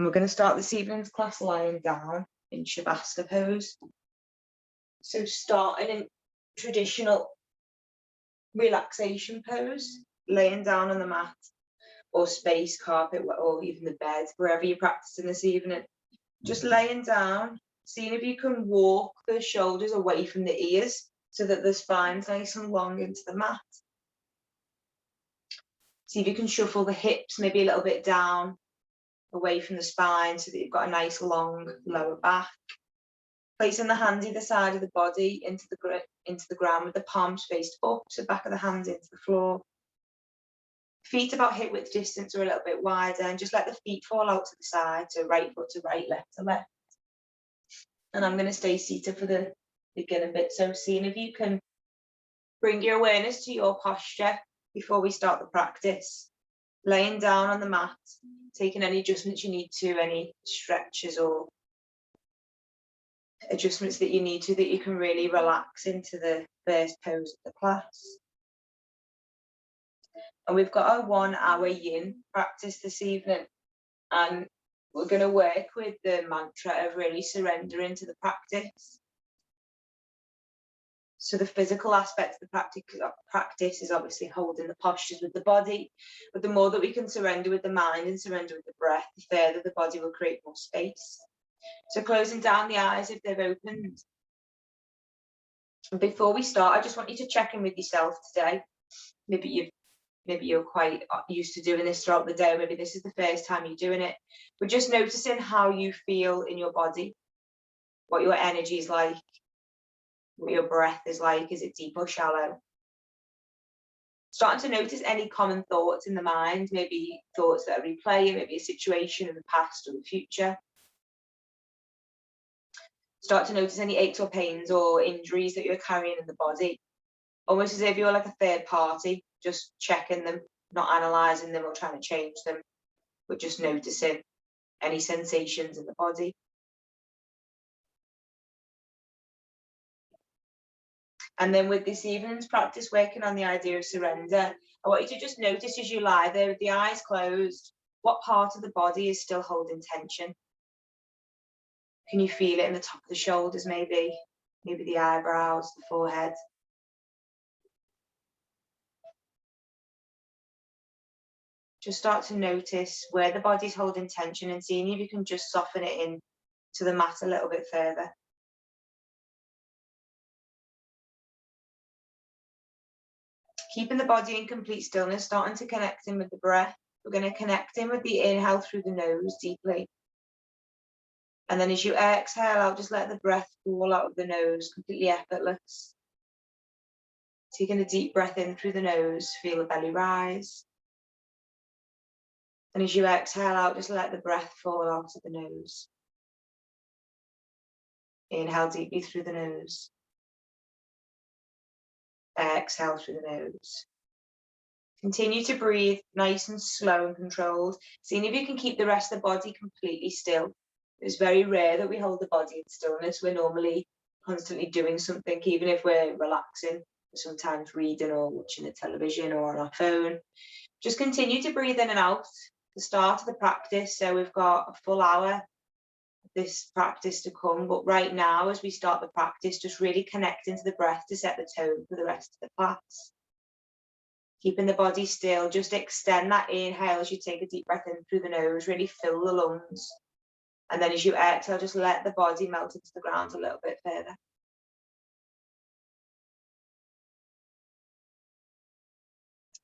And we're going to start this evening's class lying down in Shavasana pose. So starting in traditional relaxation pose, laying down on the mat or space, carpet, or even the bed, wherever you're practicing this evening. Just laying down, seeing if you can walk the shoulders away from the ears so that the spine's nice and long into the mat. See if you can shuffle the hips maybe a little bit down away from the spine so that you've got a nice long lower back. Placing the hands either side of the body into the ground with the palms faced up, so back of the hands into the floor. Feet about hip width distance or a little bit wider, and just let the feet fall out to the side, so right foot to right, left to left. And I'm going to stay seated for the beginning bit, so seeing if you can bring your awareness to your posture before we start the practice. Laying down on the mat, taking any adjustments you need to, any stretches or adjustments that you need to, that you can really relax into the first pose of the class. And we've got our 1 hour yin practice this evening, and we're going to work with the mantra of really surrendering to the practice. So the physical aspect of the practice is obviously holding the postures with the body, but the more that we can surrender with the mind and surrender with the breath, the further the body will create more space. So closing down the eyes if they've opened. And before we start, I just want you to check in with yourself today. Maybe you're quite used to doing this throughout the day, or maybe this is the first time you're doing it. But just noticing how you feel in your body, what your energy is like, what your breath is like. Is it deep or shallow? Starting to notice any common thoughts in the mind, maybe thoughts that are replaying, maybe a situation in the past or the future. Start to notice any aches or pains or injuries that you're carrying in the body, almost as if you're like a third party, just checking them, not analysing them or trying to change them, but just noticing any sensations in the body. And then with this evening's practice, working on the idea of surrender, I want you to just notice as you lie there with the eyes closed, what part of the body is still holding tension. Can you feel it in the top of the shoulders, maybe the eyebrows, the forehead? Just start to notice where the body's holding tension and seeing if you can just soften it in to the mat a little bit further. Keeping the body in complete stillness, starting to connect in with the breath. We're going to connect in with the inhale through the nose deeply. And then as you exhale out, just let the breath fall out of the nose, completely effortless. Taking a deep breath in through the nose, feel the belly rise. And as you exhale out, just let the breath fall out of the nose. Inhale deeply through the nose. Exhale through the nose. Continue to breathe nice and slow and controlled, seeing if you can keep the rest of the body completely still. It's very rare that we hold the body in stillness. We're normally constantly doing something, even if we're relaxing, sometimes reading or watching the television or on our phone. Just continue to breathe in and out. The start of the practice, so we've got a full hour of this practice to come, but right now as we start the practice, just really connect into the breath to set the tone for the rest of the class. Keeping the body still, just extend that inhale as you take a deep breath in through the nose, really fill the lungs. And then as you exhale, just let the body melt into the ground a little bit further.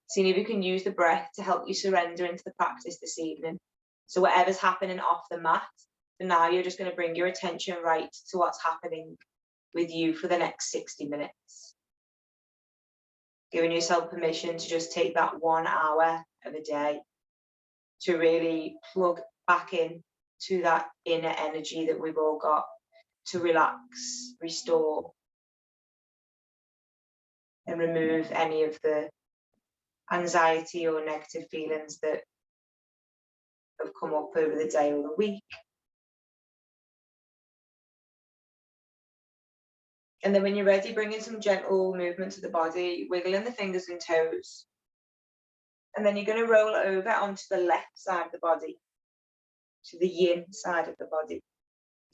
Seeing if you can use the breath to help you surrender into the practice this evening. So whatever's happening off the mat, for now you're just going to bring your attention right to what's happening with you for the next 60 minutes. Giving yourself permission to just take that 1 hour of a day to really plug back in to that inner energy that we've all got, to relax, restore, and remove any of the anxiety or negative feelings that have come up over the day or the week. And then when you're ready, bring in some gentle movement to the body, wiggling the fingers and toes. And then you're going to roll over onto the left side of the body. to the yin side of the body.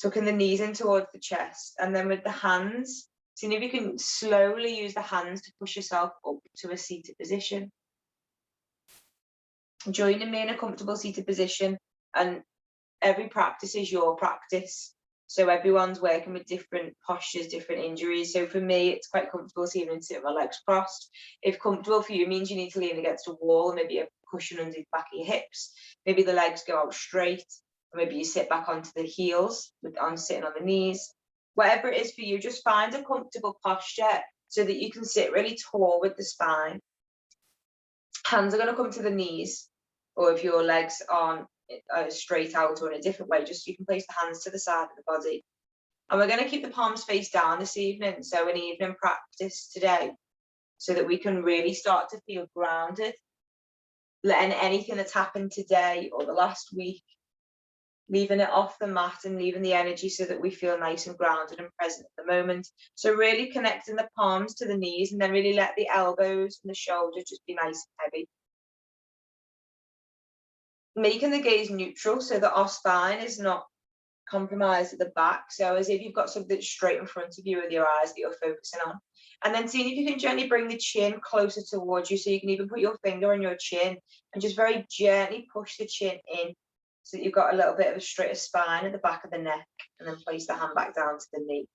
Tucking the knees in towards the chest, and then with the hands, seeing if you can slowly use the hands to push yourself up to a seated position. Joining me in a comfortable seated position, and every practice is your practice. So everyone's working with different postures, different injuries. So for me, it's quite comfortable to even sit with my legs crossed. If comfortable for you means you need to lean against a wall, and maybe a cushion under the back of your hips, maybe the legs go out straight, or maybe you sit back onto the heels on sitting on the knees. Whatever it is for you, just find a comfortable posture so that you can sit really tall with the spine. Hands are going to come to the knees, or if your legs aren't straight out or in a different way, just you can place the hands to the side of the body. And we're going to keep the palms face down this evening, so an evening practice today, so that we can really start to feel grounded, letting anything that's happened today or the last week, leaving it off the mat and leaving the energy so that we feel nice and grounded and present at the moment. So really connecting the palms to the knees, and then really let the elbows and the shoulders just be nice and heavy. Making the gaze neutral so that our spine is not compromised at the back. So as if you've got something straight in front of you with your eyes that you're focusing on. And then seeing if you can gently bring the chin closer towards you, so you can even put your finger on your chin and just very gently push the chin in, so that you've got a little bit of a straighter spine at the back of the neck, and then place the hand back down to the knee.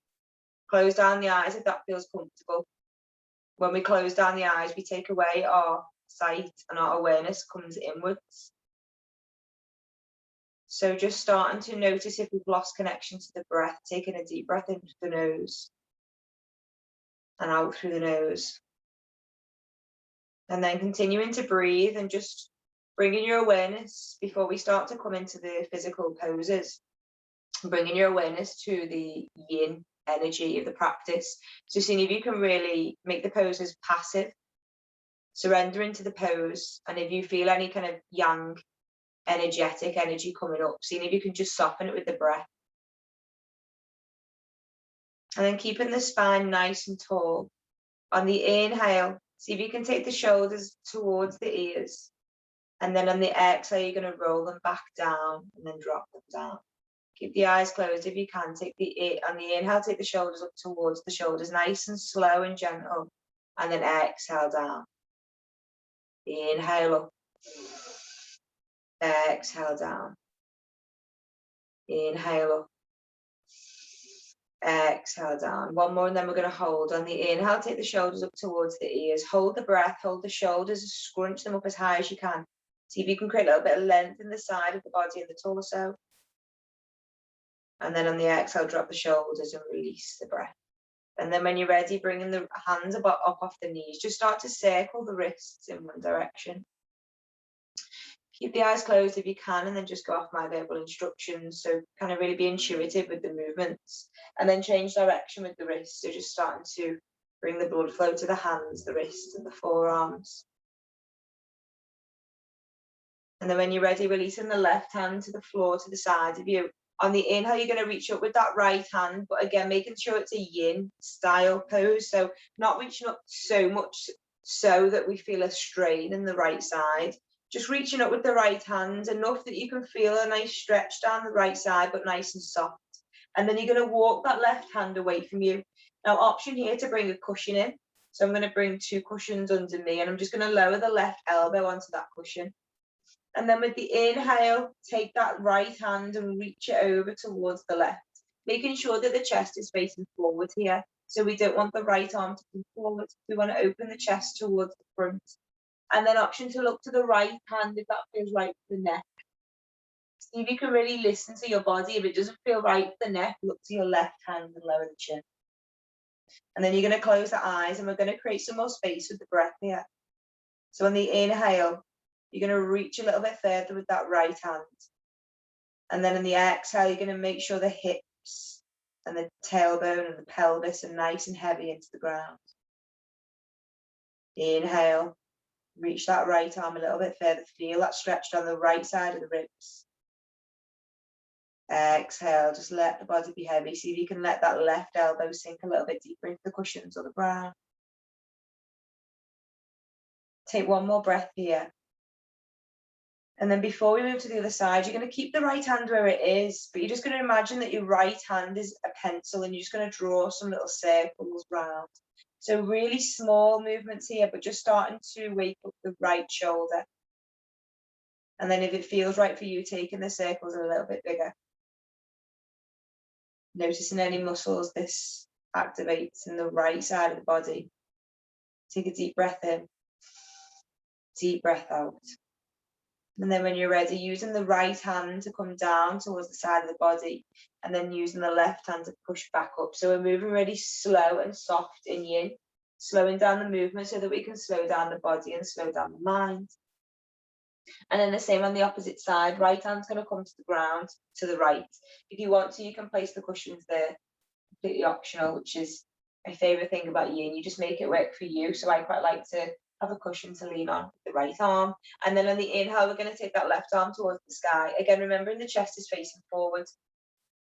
Close down the eyes if that feels comfortable. When we close down the eyes, we take away our sight and our awareness comes inwards. So just starting to notice if we've lost connection to the breath, taking a deep breath into the nose and out through the nose. And then continuing to breathe and just bringing your awareness, before we start to come into the physical poses, bringing your awareness to the yin energy of the practice. So seeing if you can really make the poses passive, surrender into the pose. And if you feel any kind of yang, energetic energy coming up, seeing if you can just soften it with the breath. And then keeping the spine nice and tall. On the inhale, see if you can take the shoulders towards the ears. And then on the exhale, you're going to roll them back down and then drop them down. Keep the eyes closed if you can. On the inhale, take the shoulders up towards the shoulders, nice and slow and gentle. And then exhale down. Inhale up. Exhale down. Inhale up. Exhale down. One more, and then we're going to hold. On the inhale, take the shoulders up towards the ears. Hold the breath, hold the shoulders, scrunch them up as high as you can. See if you can create a little bit of length in the side of the body and the torso. And then on the exhale, drop the shoulders and release the breath. And then when you're ready, bringing the hands up off the knees, just start to circle the wrists in one direction. Keep the eyes closed if you can, and then just go off my verbal instructions. So kind of really be intuitive with the movements, and then change direction with the wrists. So just starting to bring the blood flow to the hands, the wrists and the forearms. And then when you're ready, releasing the left hand to the floor to the side of you. On the inhale, you're going to reach up with that right hand, but again, making sure it's a yin style pose. So not reaching up so much so that we feel a strain in the right side. Just reaching up with the right hand, enough that you can feel a nice stretch down the right side, but nice and soft. And then you're going to walk that left hand away from you. Now, option here to bring a cushion in. So I'm going to bring 2 cushions under me, and I'm just going to lower the left elbow onto that cushion. And then with the inhale, take that right hand and reach it over towards the left, making sure that the chest is facing forward here. So we don't want the right arm to come forward. We want to open the chest towards the front. And then option to look to the right hand if that feels right for the neck. See if you can really listen to your body. If it doesn't feel right for the neck, look to your left hand and lower the chin. And then you're going to close the eyes, and we're going to create some more space with the breath here. So on the inhale, you're going to reach a little bit further with that right hand. And then in the exhale, you're going to make sure the hips and the tailbone and the pelvis are nice and heavy into the ground. Inhale, reach that right arm a little bit further. Feel that stretched on the right side of the ribs. Exhale, just let the body be heavy. See if you can let that left elbow sink a little bit deeper into the cushions or the ground. Take one more breath here. And then before we move to the other side, you're going to keep the right hand where it is, but you're just going to imagine that your right hand is a pencil and you're just going to draw some little circles round. So really small movements here, but just starting to wake up the right shoulder. And then if it feels right for you, taking the circles a little bit bigger. Noticing any muscles this activates in the right side of the body. Take a deep breath in, deep breath out. And then when you're ready, using the right hand to come down towards the side of the body, and then using the left hand to push back up. So we're moving really slow and soft in Yin, slowing down the movement so that we can slow down the body and slow down the mind. And then the same on the opposite side, right hand's going to come to the ground to the right. If you want to, you can place the cushions there, completely optional, which is my favorite thing about Yin. You just make it work for you. So I quite like to have a cushion to lean on with the right arm. And then on the inhale, we're going to take that left arm towards the sky. Again, remembering the chest is facing forward.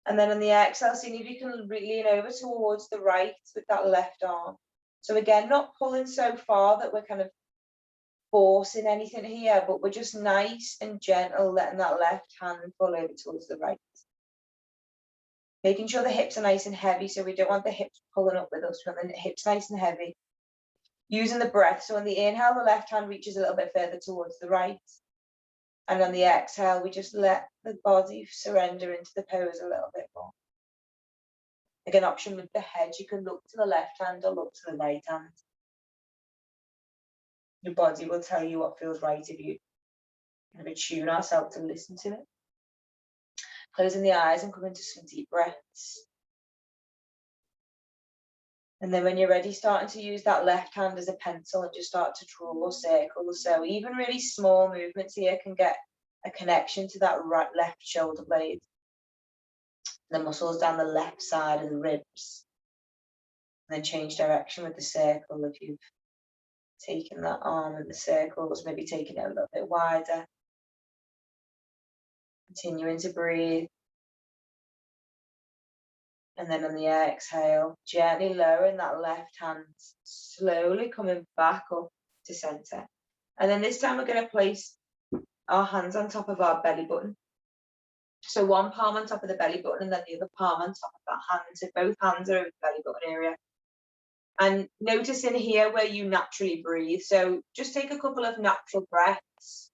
And then on the exhale, seeing if you can lean over towards the right with that left arm. So again, not pulling so far that we're kind of forcing anything here, but we're just nice and gentle, letting that left hand pull over towards the right. Making sure the hips are nice and heavy, so we don't want the hips pulling up with us. We want the hips nice and heavy. Using the breath, so on the inhale, the left hand reaches a little bit further towards the right. And on the exhale, we just let the body surrender into the pose a little bit more. Again, option with the head, you can look to the left hand or look to the right hand. Your body will tell you what feels right if you kind of attune ourselves to listen to it. Closing the eyes and coming to some deep breaths. And then when you're ready, starting to use that left hand as a pencil and just start to draw circles. So even really small movements here can get a connection to that left shoulder blade. The muscles down the left side of the ribs. And then change direction with the circle if you've taken that arm and the circles, maybe taking it a little bit wider. Continuing to breathe. And then on the exhale, gently lowering that left hand, slowly coming back up to center. And then this time we're going to place our hands on top of our belly button. So one palm on top of the belly button and then the other palm on top of that hand. So both hands are over the belly button area. And noticing here where you naturally breathe. So just take a couple of natural breaths.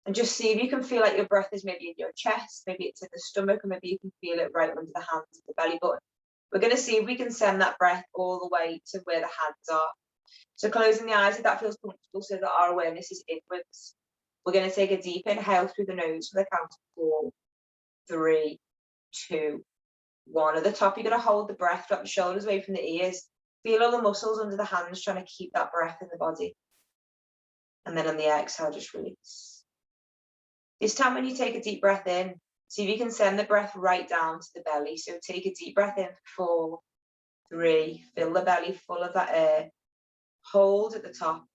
And just see if you can feel like your breath is maybe in your chest, maybe it's in the stomach, or maybe you can feel it right under the hands of the belly button. We're going to see if we can send that breath all the way to where the hands are. So closing the eyes if that feels comfortable so that our awareness is inwards. We're going to take a deep inhale through the nose for the count of 4, 3, 2, 1. At the top, you're going to hold the breath, drop the shoulders away from the ears. Feel all the muscles under the hands trying to keep that breath in the body. And then on the exhale, just release. This time when you take a deep breath in, see if you can send the breath right down to the belly. So take a deep breath in for 4, 3, fill the belly full of that air. Hold at the top,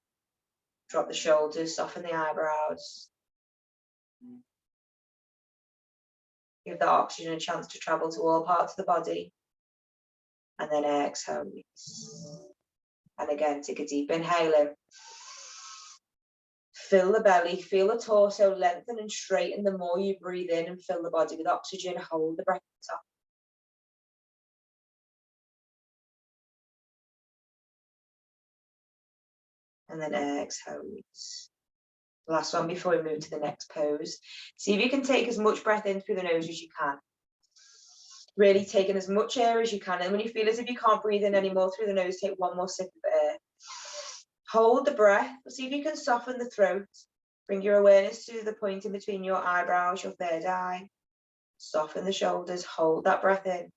drop the shoulders, soften the eyebrows. Give that oxygen a chance to travel to all parts of the body. And then exhale, release. And again, take a deep inhale in. Fill the belly, feel the torso lengthen and straighten the more you breathe in and fill the body with oxygen. Hold the breath at the top. And then exhale, release. Last one before we move to the next pose. See if you can take as much breath in through the nose as you can. Really taking as much air as you can. And when you feel as if you can't breathe in anymore through the nose, take one more sip of air. Hold the breath. See if you can soften the throat. Bring your awareness to the point in between your eyebrows, your third eye. Soften the shoulders. Hold that breath in.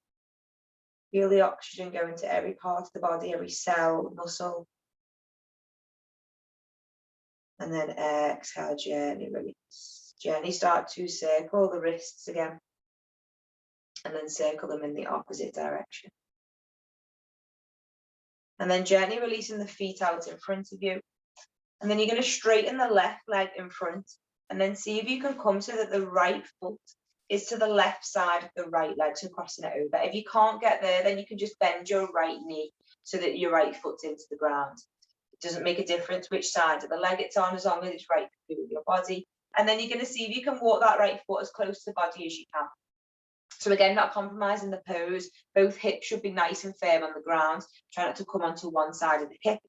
Feel the oxygen go into every part of the body, every cell, muscle. And then exhale, gently release. Gently start to circle the wrists again. And then circle them in the opposite direction. And then gently releasing the feet out in front of you. And then you're going to straighten the left leg in front. And then see if you can come so that the right foot is to the left side of the right leg, so crossing it over. If you can't get there, then you can just bend your right knee so that your right foot's into the ground. It doesn't make a difference which side of the leg it's on, as long as it's right with your body. And then you're going to see if you can walk that right foot as close to the body as you can. So again, not compromising the pose. Both hips should be nice and firm on the ground. Try not to come onto one side of the hip.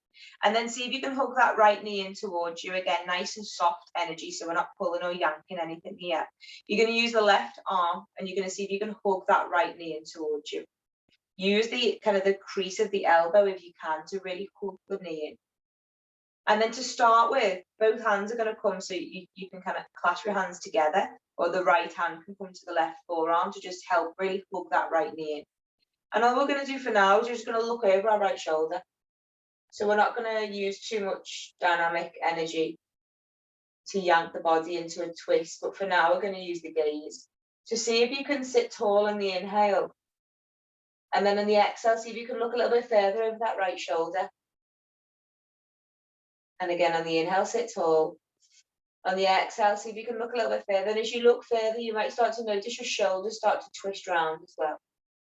And then see if you can hug that right knee in towards you. Again, nice and soft energy, so we're not pulling or yanking anything here. You're going to use the left arm, and you're going to see if you can hug that right knee in towards you. Use the kind of the crease of the elbow if you can to really hug the knee in. And then to start with, both hands are going to come, so you can kind of clasp your hands together, or the right hand can come to the left forearm to just help really hug that right knee in. And all we're going to do for now is just going to look over our right shoulder. So we're not going to use too much dynamic energy to yank the body into a twist, but for now we're going to use the gaze. So see if you can sit tall in the inhale. And then on the exhale, see if you can look a little bit further over that right shoulder. And again, on the inhale, sit tall. On the exhale, see if you can look a little bit further. And as you look further, you might start to notice your shoulders start to twist round as well.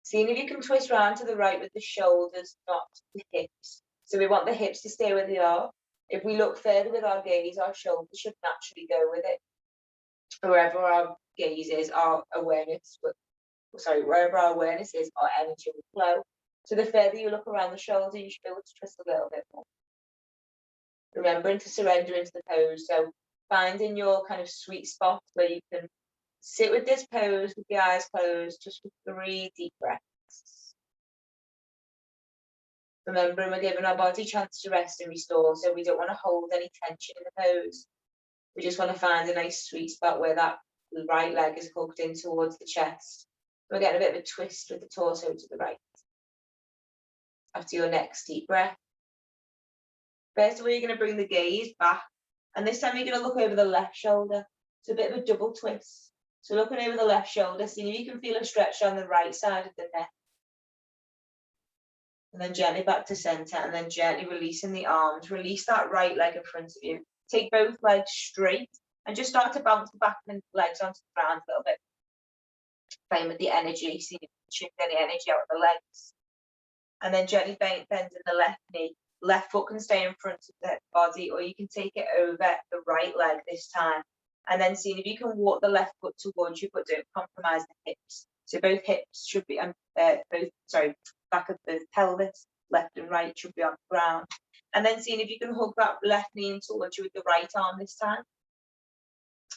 Seeing if you can twist round to the right with the shoulders, not the hips. So we want the hips to stay where they are. If we look further with our gaze, our shoulders should naturally go with it. Wherever our gaze is, our awareness, wherever our awareness is, our energy will flow. So the further you look around the shoulder, you should be able to twist a little bit more. Remembering to surrender into the pose. So finding your kind of sweet spot where you can sit with this pose with the eyes closed, just with 3 deep breaths. Remembering we're giving our body a chance to rest and restore, so we don't want to hold any tension in the pose. We just want to find a nice sweet spot where that right leg is hugged in towards the chest. We're getting a bit of a twist with the torso to the right. After your next deep breath, first of all, you're going to bring the gaze back, and this time you're going to look over the left shoulder. It's a bit of a double twist. So looking over the left shoulder, seeing if you can feel a stretch on the right side of the neck. And then gently back to center, and then gently releasing the arms. Release that right leg in front of you. Take both legs straight, and just start to bounce the back and legs onto the ground a little bit. Playing with the energy, see if you can shift any energy out of the legs. And then gently bending the left knee. Left foot can stay in front of the body, or you can take it over the right leg this time. And then seeing if you can walk the left foot towards you, but don't compromise the hips. So both hips should be back of the pelvis, left and right should be on the ground. And then seeing if you can hug that left knee in towards you with the right arm this time.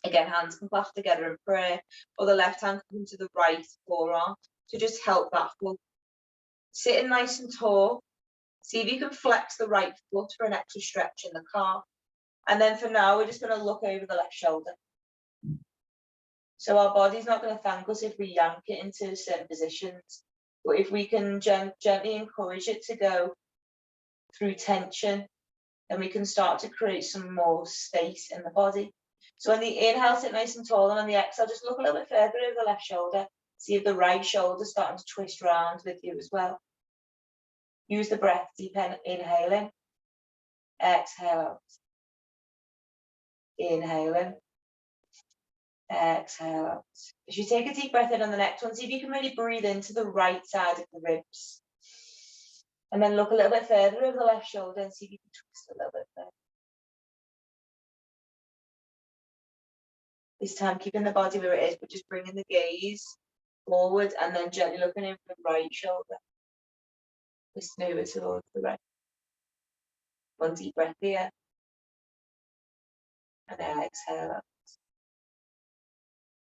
Again, hands can clasp together in prayer, or the left hand can come to the right forearm to just help that hug. Sitting nice and tall. See if you can flex the right foot for an extra stretch in the calf. And then for now, we're just going to look over the left shoulder. So our body's not going to thank us if we yank it into certain positions. But if we can gently encourage it to go through tension, then we can start to create some more space in the body. So on the inhale, sit nice and tall, and on the exhale, just look a little bit further over the left shoulder. See if the right shoulder is starting to twist round with you as well. Use the breath, deep inhaling, exhale out. Inhaling, exhale out. As you take a deep breath in on the next one, see if you can really breathe into the right side of the ribs. And then look a little bit further over the left shoulder and see if you can twist a little bit further. This time, keeping the body where it is, but just bringing the gaze forward and then gently looking over the right shoulder. Twist over towards the right. One deep breath here. And then exhale out.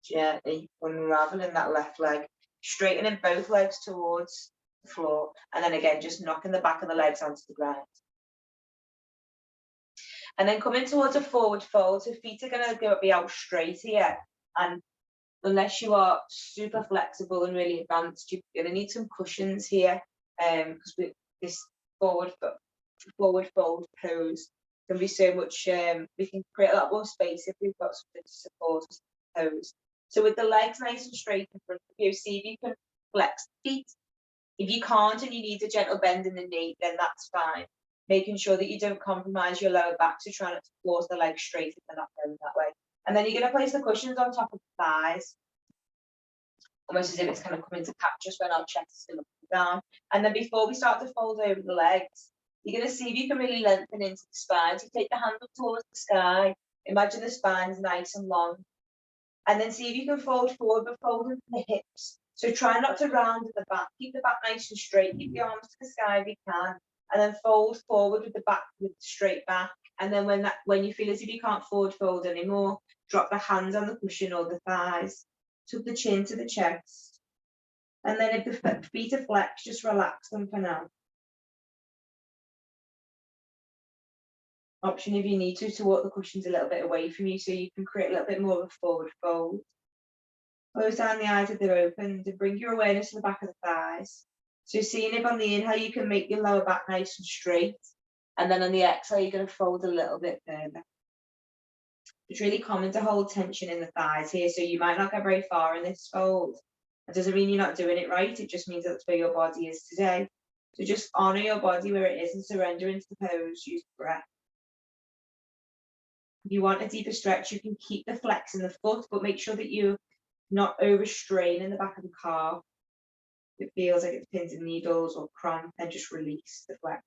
Gently unraveling that left leg, straightening both legs towards the floor, and then again just knocking the back of the legs onto the ground. And then coming towards a forward fold, so feet are going to be out straight here, and unless you are super flexible and really advanced, you're going to need some cushions here, because with this forward fold pose can be so much, we can create a lot more space if we've got something to support us in the pose. So with the legs nice and straight in front of you, see if you can flex the feet. If you can't and you need a gentle bend in the knee, then that's fine. Making sure that you don't compromise your lower back, so try not to force the legs straight if they're not going that way. And then you're going to place the cushions on top of the thighs, almost as if it's kind of coming to catch us when our chest is still up and down. And then before we start to fold over the legs, you're going to see if you can really lengthen into the spine. So take the hands up towards the sky, Imagine the spine's nice and long. And then see if you can fold forward, but fold into the hips. So try not to round at the back. Keep the back nice and straight. Keep the arms to the sky if you can. And then fold forward with the back, with the straight back. And then when you feel as if you can't forward fold anymore, drop the hands on the cushion or the thighs. Tuck the chin to the chest. And then if the feet are flexed, just relax them for now. Option if you need to walk the cushions a little bit away from you so you can create a little bit more of a forward fold. Close down the eyes if they're open to bring your awareness to the back of the thighs. So seeing if on the inhale you can make your lower back nice and straight, and then on the exhale you're going to fold a little bit further. It's really common to hold tension in the thighs here, so you might not get very far in this fold. That doesn't mean you're not doing it right, it just means that's where your body is today. So just honour your body where it is and surrender into the pose, use the breath. If you want a deeper stretch, you can keep the flex in the foot, but make sure that you're not overstrain in the back of the calf. It feels like it's pins and needles or cramp, and just release the flex.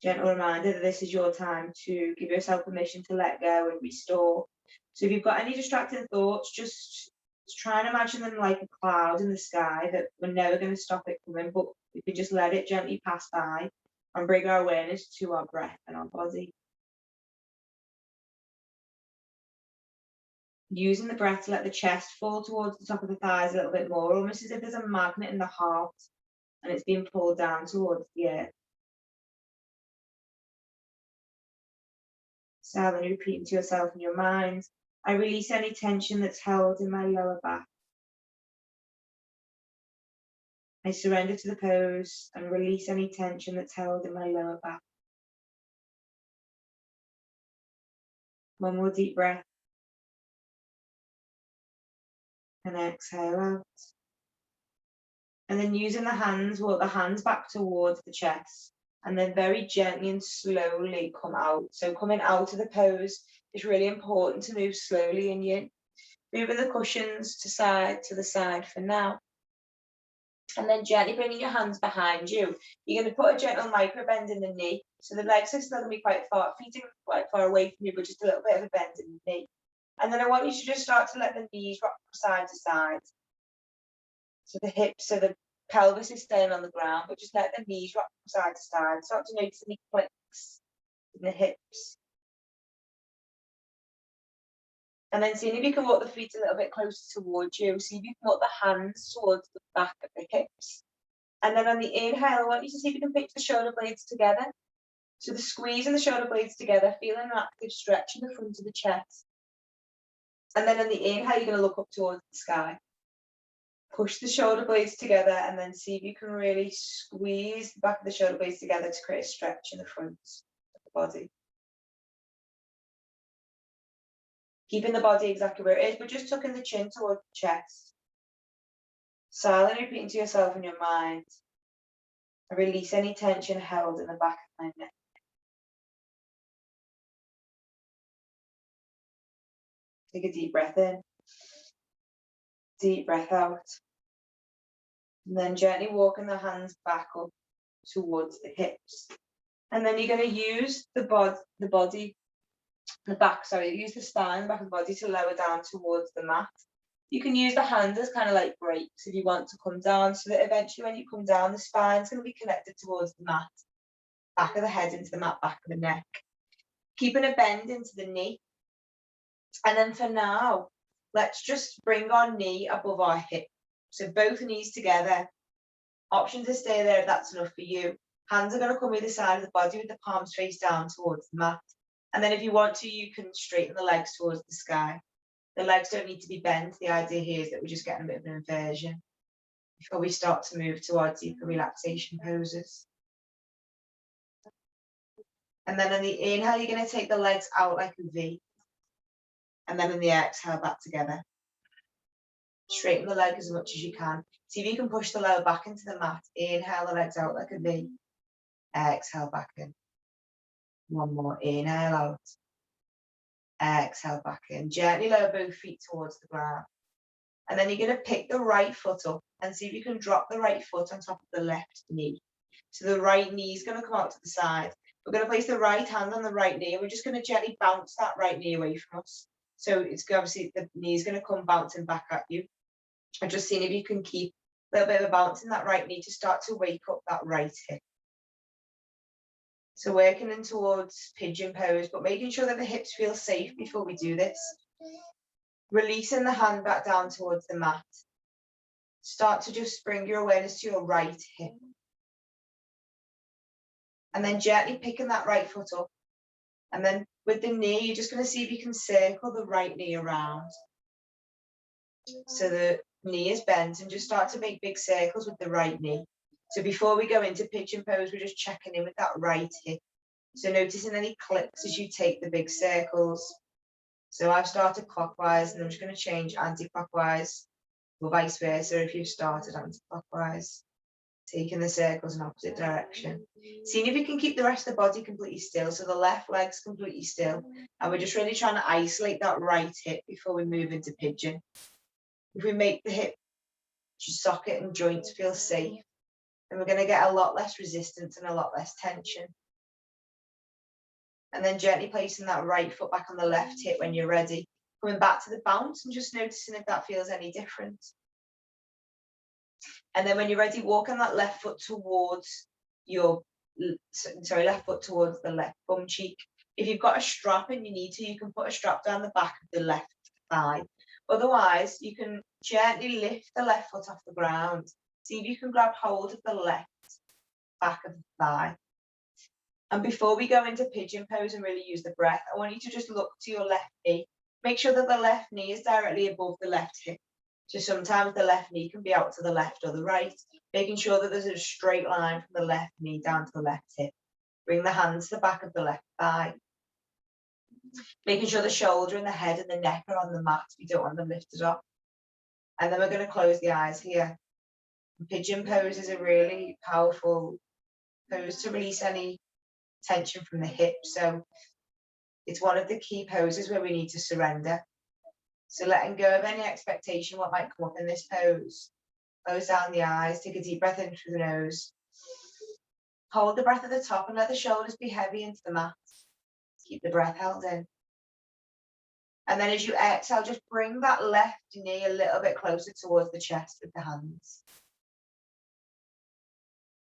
Gentle reminder that this is your time to give yourself permission to let go and restore. So if you've got any distracting thoughts, just try and imagine them like a cloud in the sky that we're never going to stop it coming, but we can just let it gently pass by and bring our awareness to our breath and our body. Using the breath to let the chest fall towards the top of the thighs a little bit more, almost as if there's a magnet in the heart and it's being pulled down towards the earth. Silently repeating to yourself in your mind, I release any tension that's held in my lower back. I surrender to the pose and release any tension that's held in my lower back. One more deep breath. And exhale out. And then using the hands, walk the hands back towards the chest. And then very gently and slowly come out. So coming out of the pose is really important to move slowly in Yin. Moving the cushions to the side for now. And then gently bringing your hands behind you. You're going to put a gentle micro bend in the knee. So the legs are still going to be quite far, feet are quite far away from you, but just a little bit of a bend in the knee. And then I want you to just start to let the knees rock from side to side. So the hips, so the pelvis is staying on the ground, but just let the knees rock from side to side. Start to notice any clicks in the hips. And then seeing if you can walk the feet a little bit closer towards you. See if you can walk the hands towards the back of the hips. And then on the inhale, I want you to see if you can pinch the shoulder blades together. So the squeeze and the shoulder blades together, feeling an active stretch in the front of the chest. And then on the inhale, you're going to look up towards the sky. Push the shoulder blades together and then see if you can really squeeze the back of the shoulder blades together to create a stretch in the front of the body. Keeping the body exactly where it is, but just tucking the chin towards the chest. Silently repeating to yourself in your mind, I release any tension held in the back of my neck. Take a deep breath in, deep breath out. And then gently walking the hands back up towards the hips. And then you're going to use the use the spine, back of the body to lower down towards the mat. You can use the hands as kind of like brakes if you want to come down, so that eventually when you come down, the spine's going to be connected towards the mat. Back of the head into the mat, back of the neck. Keeping a bend into the knee. And then for now, let's just bring our knee above our hip. So both knees together. Option to stay there if that's enough for you. Hands are going to come either side of the body with the palms face down towards the mat. And then if you want to, you can straighten the legs towards the sky. The legs don't need to be bent. The idea here is that we're just getting a bit of an inversion before we start to move towards deeper relaxation poses. And then on the inhale, you're going to take the legs out like a V. And then on the exhale, back together. Straighten the leg as much as you can. See if you can push the lower back into the mat. Inhale the legs out like a V. Exhale back in. One more. Inhale out. Exhale back in. Gently lower both feet towards the ground. And then you're going to pick the right foot up and see if you can drop the right foot on top of the left knee. So the right knee is going to come out to the side, We're going to place the right hand on the right knee, and we're just going to gently bounce that right knee away from us. So it's obviously the knee is going to come bouncing back at you. And just seeing if you can keep a little bit of a bounce in that right knee to start to wake up that right hip. So working in towards pigeon pose, but making sure that the hips feel safe before we do this. Releasing the hand back down towards the mat. Start to just bring your awareness to your right hip. And then gently picking that right foot up. And then with the knee, you're just going to see if you can circle the right knee around. So the knee is bent, and just start to make big circles with the right knee. So before we go into pigeon pose, we're just checking in with that right hip. So noticing any clicks as you take the big circles. So I've started clockwise, and I'm just going to change anti-clockwise, or vice versa if you've started anti-clockwise. Taking the circles in opposite direction. Seeing if you can keep the rest of the body completely still. So the left leg's completely still. And we're just really trying to isolate that right hip before we move into pigeon. If we make the hip socket and joints feel safe, then we're going to get a lot less resistance and a lot less tension. And then gently placing that right foot back on the left hip when you're ready. Coming back to the bounce and just noticing if that feels any different. And then when you're ready, walk on that left foot towards your, left foot towards the left bum cheek. If you've got a strap and you need to, you can put a strap down the back of the left thigh. Otherwise, you can gently lift the left foot off the ground. See if you can grab hold of the left back of the thigh. And before we go into pigeon pose and really use the breath, I want you to just look to your left knee. Make sure that the left knee is directly above the left hip. So sometimes the left knee can be out to the left or the right, making sure that there's a straight line from the left knee down to the left hip. Bring the hands to the back of the left thigh. Making sure the shoulder and the head and the neck are on the mat. We don't want them lifted up. And then we're going to close the eyes here. Pigeon pose is a really powerful pose to release any tension from the hips. So it's one of the key poses where we need to surrender. So letting go of any expectation what might come up in this pose. Close down the eyes, take a deep breath in through the nose. Hold the breath at the top and let the shoulders be heavy into the mat. Keep the breath held in. And then as you exhale, just bring that left knee a little bit closer towards the chest with the hands.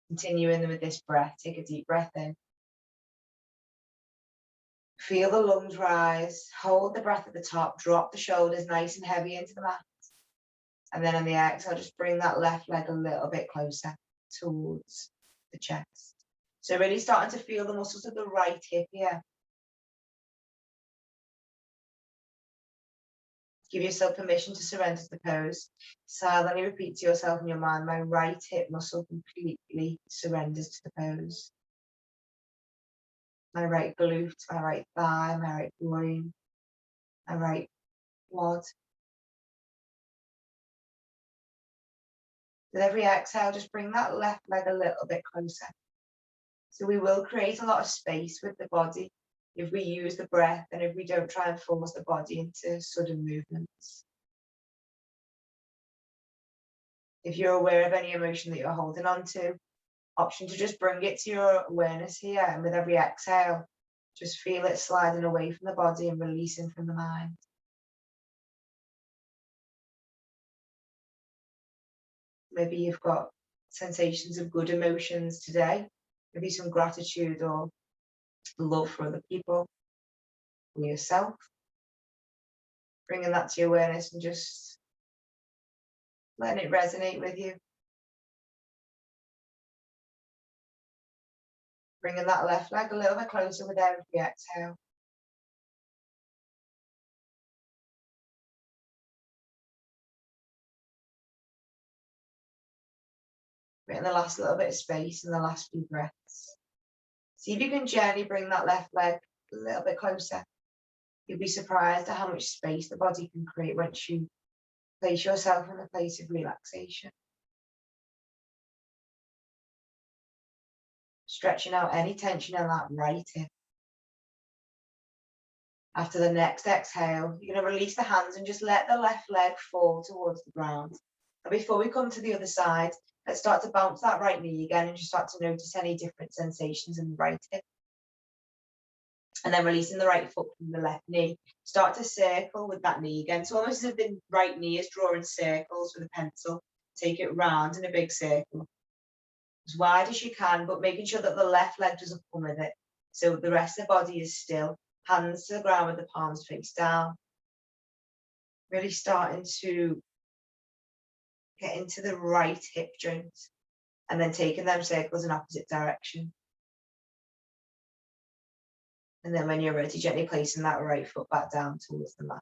Continuing with this breath, take a deep breath in. Feel the lungs rise, hold the breath at the top, drop the shoulders nice and heavy into the mat. And then on the exhale, just bring that left leg a little bit closer towards the chest. So really starting to feel the muscles of the right hip here. Give yourself permission to surrender to the pose. Silently repeat to yourself in your mind, my right hip muscle completely surrenders to the pose. My right glute, my right thigh, my right groin, my right quad. With every exhale, just bring that left leg a little bit closer. So we will create a lot of space with the body if we use the breath and if we don't try and force the body into sudden movements. If you're aware of any emotion that you're holding on to, option to just bring it to your awareness here, and with every exhale, just feel it sliding away from the body and releasing from the mind. Maybe you've got sensations of good emotions today, maybe some gratitude or love for other people, for yourself. Bringing that to your awareness and just letting it resonate with you. Bringing that left leg a little bit closer with every exhale. Getting the last little bit of space in the last few breaths. See if you can gently bring that left leg a little bit closer. You'll be surprised at how much space the body can create once you place yourself in a place of relaxation. Stretching out any tension in that right hip. After the next exhale, you're going to release the hands and just let the left leg fall towards the ground. And before we come to the other side, let's start to bounce that right knee again and just start to notice any different sensations in the right hip. And then releasing the right foot from the left knee. Start to circle with that knee again. So almost as if the right knee is drawing circles with a pencil. Take it round in a big circle, as wide as you can, but making sure that the left leg doesn't come with it. So the rest of the body is still. Hands to the ground with the palms face down. Really starting to get into the right hip joint. And then taking them circles in opposite direction. And then when you're ready, gently placing that right foot back down towards the mat.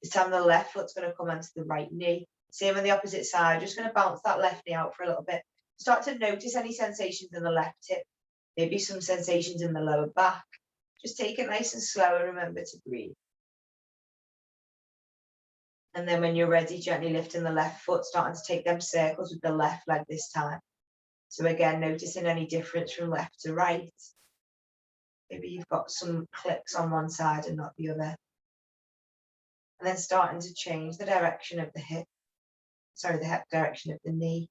This time the left foot's going to come onto the right knee. Same on the opposite side. Just going to bounce that left knee out for a little bit. Start to notice any sensations in the left hip. Maybe some sensations in the lower back. Just take it nice and slow and remember to breathe. And then when you're ready, gently lifting the left foot, starting to take them circles with the left leg this time. So again, noticing any difference from left to right. Maybe you've got some clicks on one side and not the other. And then starting to change the direction of the hip. Sorry, the hip direction of the knee.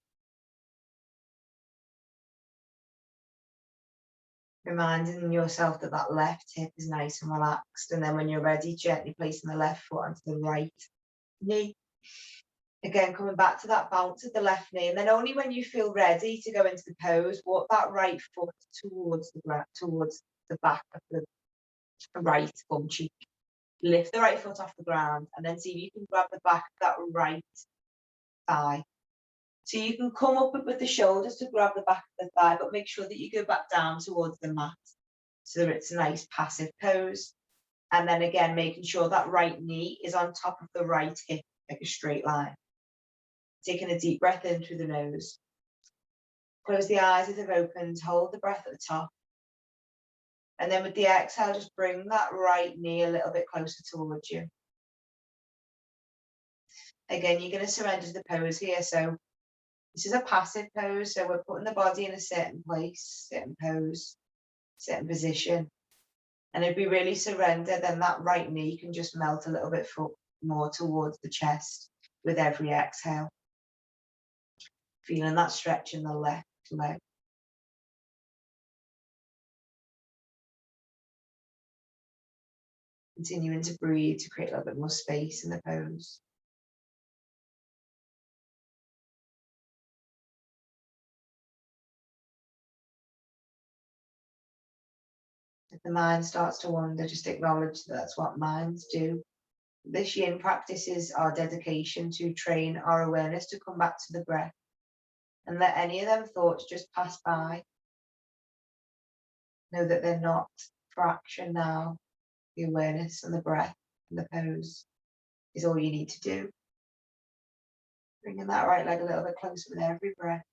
Reminding yourself that that left hip is nice and relaxed. And then when you're ready, gently placing the left foot onto the right knee. Again, coming back to that bounce of the left knee. And then only when you feel ready to go into the pose, walk that right foot towards the ground, towards the back of the right bum cheek. Lift the right foot off the ground and then see if you can grab the back of that right thigh. So you can come up with the shoulders to grab the back of the thigh, but make sure that you go back down towards the mat so that it's a nice passive pose. And then again, making sure that right knee is on top of the right hip, like a straight line. Taking a deep breath in through the nose. Close the eyes if they've opened, hold the breath at the top. And then with the exhale, just bring that right knee a little bit closer towards you. Again, you're going to surrender to the pose here. So this is a passive pose. So we're putting the body in a certain place, certain pose, certain position. And if we really surrender, then that right knee can just melt a little bit more towards the chest with every exhale. Feeling that stretch in the left leg. Continuing to breathe to create a little bit more space in the pose. If the mind starts to wander, just acknowledge that that's what minds do. This yin practice is our dedication to train our awareness to come back to the breath and let any of them thoughts just pass by. Know that they're not for action now. The awareness and the breath and the pose is all you need to do. Bringing that right leg a little bit closer with every breath.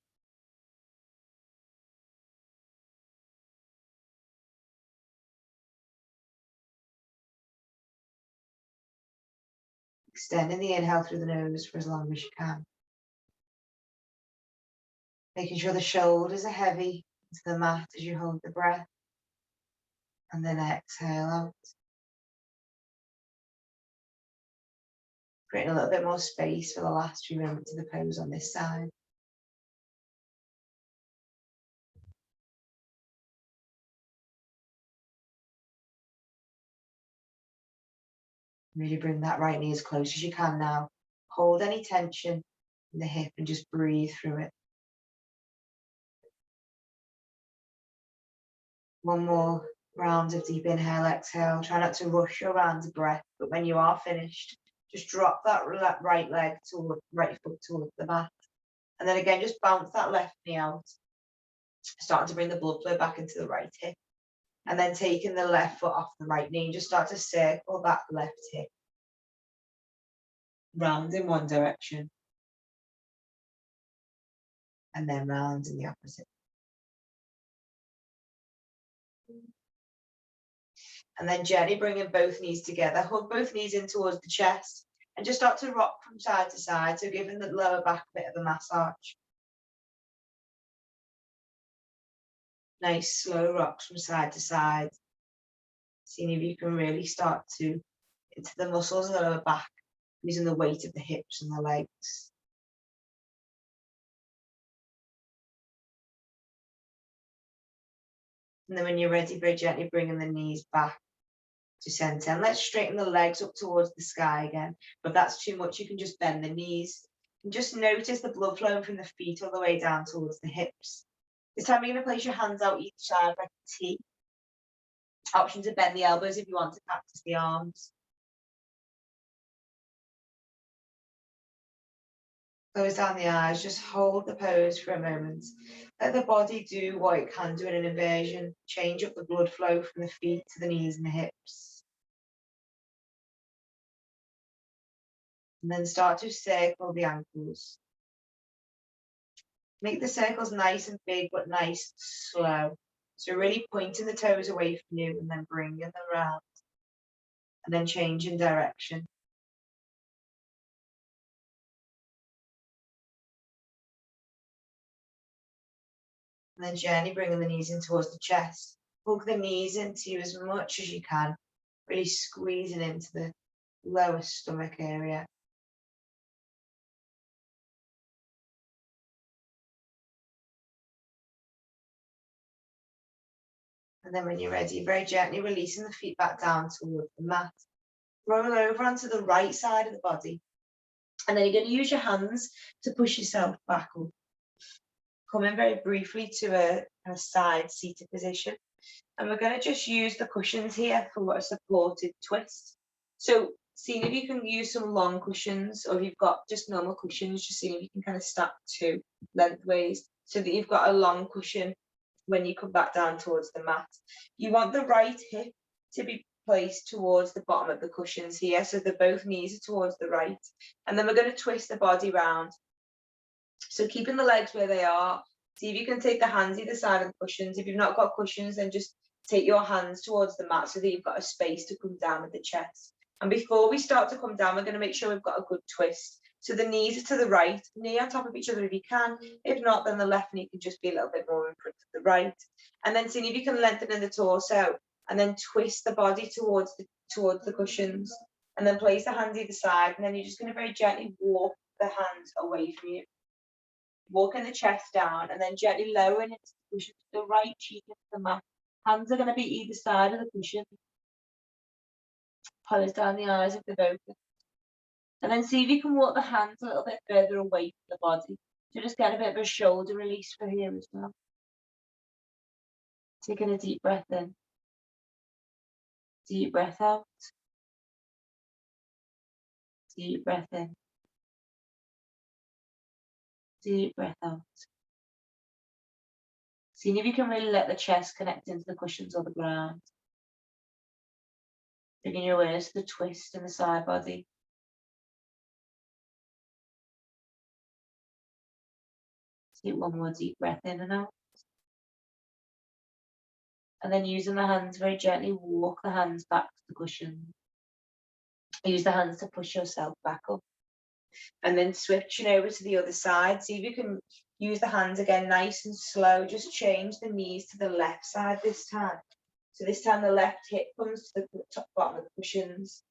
Extending the inhale through the nose for as long as you can. Making sure the shoulders are heavy into the mat as you hold the breath. And then exhale out. Creating a little bit more space for the last few moments of the pose on this side. Really bring that right knee as close as you can now. Hold any tension in the hip and just breathe through it. One more round of deep inhale, exhale. Try not to rush your round of breath, but when you are finished, just drop that right leg toward right foot towards the mat. And then again, just bounce that left knee out. Starting to bring the blood flow back into the right hip. And then taking the left foot off the right knee, just start to circle that left hip round in one direction. And then round in the opposite. And then gently bringing both knees together, hug both knees in towards the chest and just start to rock from side to side. So giving the lower back a bit of a massage. Nice slow rocks from side to side. Seeing if you can really start to into the muscles of the lower back, using the weight of the hips and the legs. And then when you're ready, very gently bringing the knees back to center. And let's straighten the legs up towards the sky again. But if that's too much, you can just bend the knees. And just notice the blood flowing from the feet all the way down towards the hips. This time you're going to place your hands out each side like a T. Option to bend the elbows if you want to practice the arms. Close down the eyes, just hold the pose for a moment. Let the body do what it can do in an inversion. Change up the blood flow from the feet to the knees and the hips. And then start to circle the ankles. Make the circles nice and big, but nice and slow. So really pointing the toes away from you and then bringing them around. And then changing direction. And then gently bringing the knees in towards the chest. Hug the knees into you as much as you can. Really squeezing into the lower stomach area. And then when you're ready, very gently releasing the feet back down towards the mat. Roll over onto the right side of the body. And then you're going to use your hands to push yourself back up. Come in very briefly to a side seated position. And we're going to just use the cushions here for a supported twist. So seeing if you can use some long cushions, or if you've got just normal cushions, just seeing if you can kind of stack two lengthways so that you've got a long cushion when you come back down towards the mat. You want the right hip to be placed towards the bottom of the cushions here, so that both knees are towards the right. And then we're going to twist the body round. So keeping the legs where they are. See if you can take the hands either side of the cushions. If you've not got cushions, then just take your hands towards the mat so that you've got a space to come down with the chest. And before we start to come down, we're going to make sure we've got a good twist. So the knees are to the right, knee on top of each other if you can. If not, then the left knee can just be a little bit more in front of the right. And then seeing if you can lengthen in the torso and then twist the body towards the cushions. And then place the hands either side. And then you're just going to very gently walk the hands away from you. Walking the chest down and then gently lowering it to the cushion, the right cheek into the mat. Hands are going to be either side of the cushion. Close down the eyes if they're open. And then see if you can walk the hands a little bit further away from the body. So just get a bit of a shoulder release for here as well. Taking a deep breath in. Deep breath out. Deep breath in. Deep breath out. Seeing if you can really let the chest connect into the cushions or the ground. Bringing your awareness to the twist in the side body. Take one more deep breath in and out. And then using the hands very gently, walk the hands back to the cushion. Use the hands to push yourself back up. And then switching over to the other side. See if you can use the hands again nice and slow. Just change the knees to the left side this time. So this time the left hip comes to the top bottom of the cushions.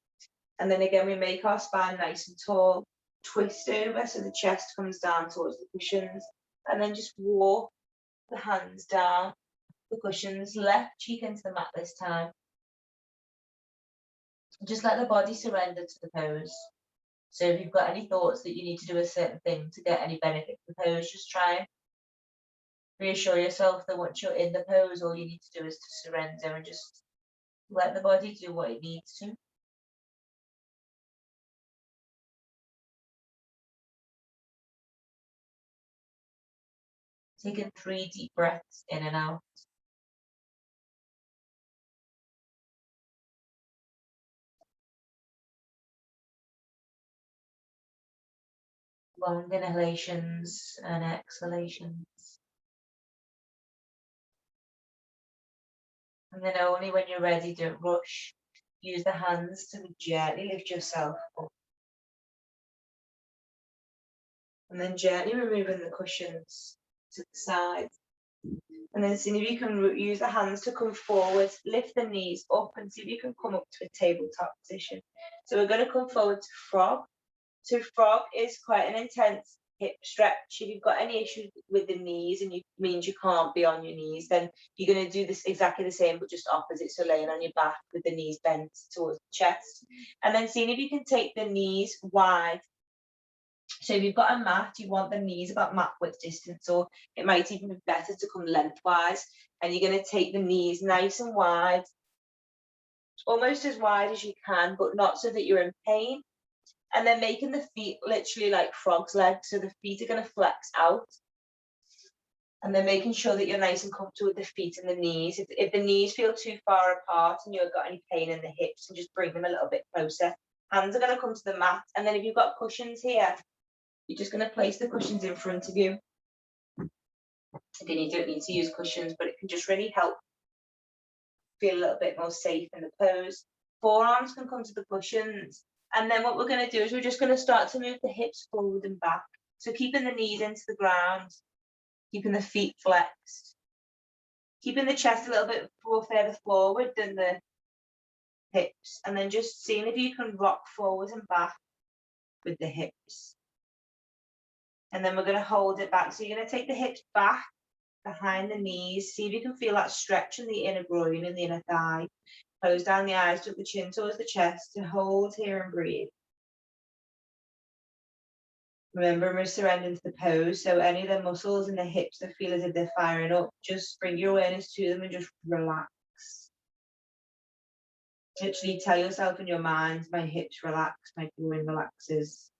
And then again, we make our spine nice and tall. Twist over so the chest comes down towards the cushions. And then just walk the hands down the cushions, left cheek into the mat this time. Just let the body surrender to the pose. So if you've got any thoughts that you need to do a certain thing to get any benefit from the pose, just try and reassure yourself that once you're in the pose, all you need to do is to surrender and just let the body do what it needs to. Taking 3 deep breaths in and out. Long inhalations and exhalations. And then only when you're ready, don't rush. Use the hands to gently lift yourself up. And then gently removing the cushions to the side. And then see if you can use the hands to come forward, lift the knees up and see if you can come up to a tabletop position. So we're going to come forward to frog. So frog is quite an intense hip stretch. If you've got any issues with the knees and it means you can't be on your knees, then you're going to do this exactly the same, but just opposite. So laying on your back with the knees bent towards the chest. And then seeing if you can take the knees wide. So if you've got a mat, you want the knees about mat width distance, or it might even be better to come lengthwise. And you're going to take the knees nice and wide, almost as wide as you can, but not so that you're in pain. And then making the feet literally like frog's legs. So the feet are going to flex out. And then making sure that you're nice and comfortable with the feet and the knees. If the knees feel too far apart and you've got any pain in the hips, and just bring them a little bit closer. Hands are going to come to the mat. And then if you've got cushions here, you're just going to place the cushions in front of you. Again, you don't need to use cushions, but it can just really help feel a little bit more safe in the pose. Forearms can come to the cushions. And then what we're going to do is we're just going to start to move the hips forward and back. So keeping the knees into the ground, keeping the feet flexed, keeping the chest a little bit more further forward than the hips. And then just seeing if you can rock forwards and back with the hips. And then we're going to hold it back. So you're going to take the hips back behind the knees. See if you can feel that stretch in the inner groin and the inner thigh. Close down the eyes, tuck the chin towards the chest, and hold here and breathe. Remember, we're surrendering to the pose, so any of the muscles in the hips that feel as if they're firing up, just bring your awareness to them and just relax. Literally tell yourself in your mind, my hips relax, my groin relaxes,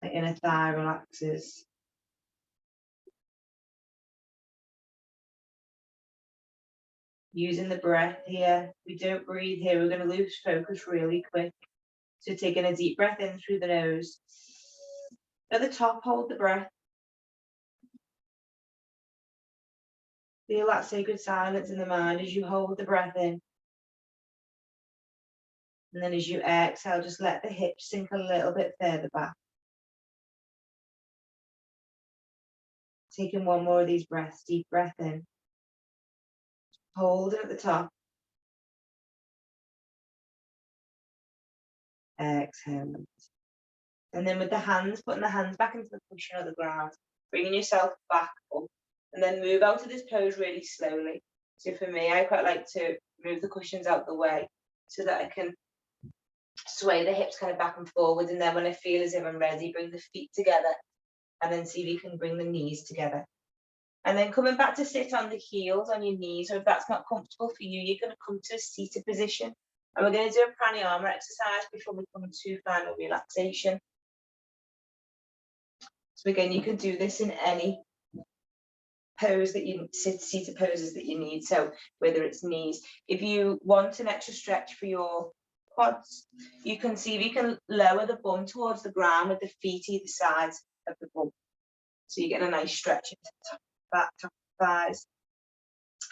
my inner thigh relaxes. Using the breath here. We don't breathe here, we're going to lose focus really quick. So taking a deep breath in through the nose. At the top, hold the breath. Feel that sacred silence in the mind as you hold the breath in. And then as you exhale, just let the hips sink a little bit further back. Taking one more of these breaths, deep breath in. Hold it at the top. Exhale. And then with the hands, putting the hands back into the cushion or the ground, bringing yourself back up, and then move out of this pose really slowly. So for me, I quite like to move the cushions out the way so that I can sway the hips kind of back and forward. And then when I feel as if I'm ready, bring the feet together, and then see if you can bring the knees together. And then coming back to sit on the heels on your knees, or if that's not comfortable for you, you're going to come to a seated position. And we're going to do a pranayama exercise before we come to final relaxation. So again, you can do this in any pose that you seated poses that you need. So whether it's knees, if you want an extra stretch for your quads, you can see if you can lower the bum towards the ground with the feet either side of the bum. So you get a nice stretch into the top, back, top of the thighs.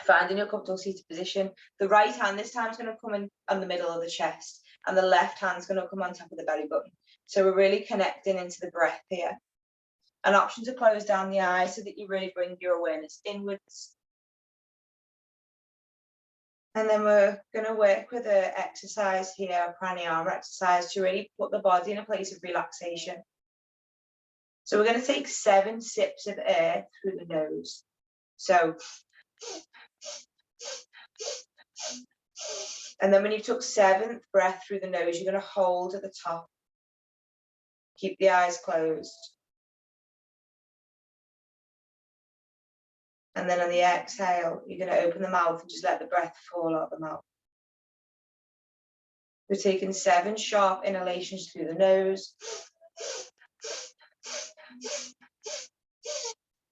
Finding your comfortable seated position. The right hand this time is going to come in on the middle of the chest, and the left hand is going to come on top of the belly button. So we're really connecting into the breath here. An option to close down the eyes so that you really bring your awareness inwards. And then we're going to work with an exercise here, a pranayama exercise, to really put the body in a place of relaxation. So we're going to take 7 sips of air through the nose. So, and then when you took 7th breath through the nose, you're going to hold at the top. Keep the eyes closed. And then on the exhale, you're going to open the mouth and just let the breath fall out the mouth. We're taking 7 sharp inhalations through the nose.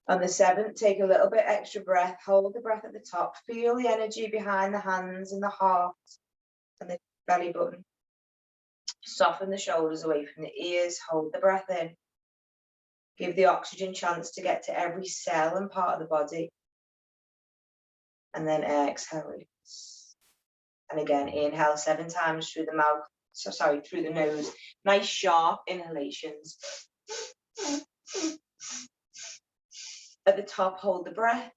On the 7th, take a little bit extra breath. Hold the breath at the top. Feel the energy behind the hands and the heart and the belly button. Soften the shoulders away from the ears. Hold the breath in. Give the oxygen chance to get to every cell and part of the body. And then exhale, release. And again, inhale 7 times through the mouth. Through the nose. Nice sharp inhalations. At the top, hold the breath.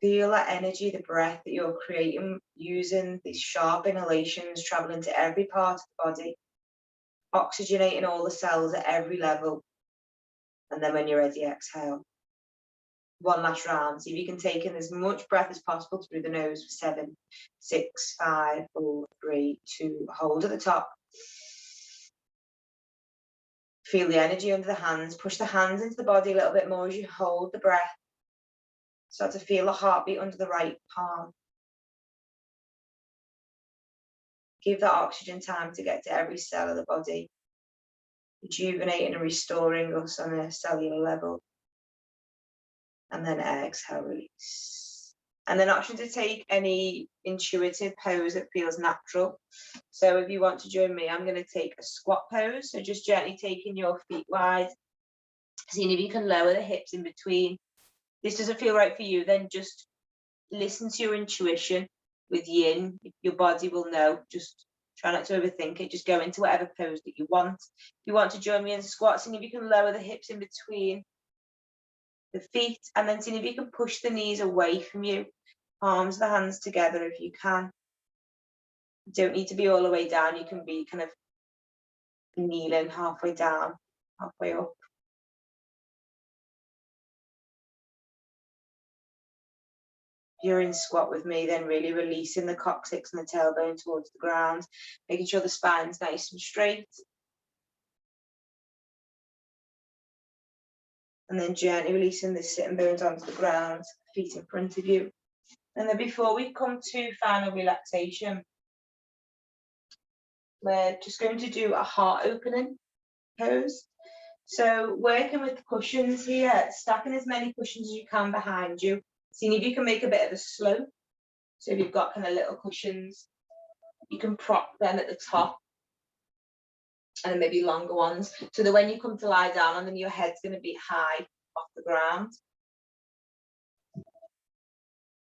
Feel that energy, the breath that you're creating using these sharp inhalations, traveling to every part of the body. oxygenating all the cells at every level. And then when you're ready, exhale. One last round. See if you can take in as much breath as possible through the nose for 7, 6, 5, 4, 3, 2. Hold at the top. Feel the energy under the hands. Push the hands into the body a little bit more as you hold the breath. Start to feel the heartbeat under the right palm. Give that oxygen time to get to every cell of the body, rejuvenating and restoring us on a cellular level. And then exhale, release. And then option to take any intuitive pose that feels natural. So if you want to join me, I'm going to take a squat pose. So just gently taking your feet wide, seeing if you can lower the hips in between. This doesn't feel right for you, then just listen to your intuition with yin. Your body will know. Just try not to overthink it. Just go into whatever pose that you want. If you want to join me in squat, seeing if you can lower the hips in between the feet, and then seeing if you can push the knees away from you. Palms of the hands together if you can. You don't need to be all the way down. You can be kind of kneeling halfway down, halfway up. If you're in squat with me, then really releasing the coccyx and the tailbone towards the ground, making sure the spine's nice and straight. And then gently releasing the sitting bones onto the ground, feet in front of you. And then before we come to final relaxation, we're just going to do a heart opening pose. So working with the cushions here, stacking as many cushions as you can behind you. Seeing if you can make a bit of a slope. So if you've got kind of little cushions, you can prop them at the top. And then maybe longer ones. So that when you come to lie down on them, your head's going to be high off the ground.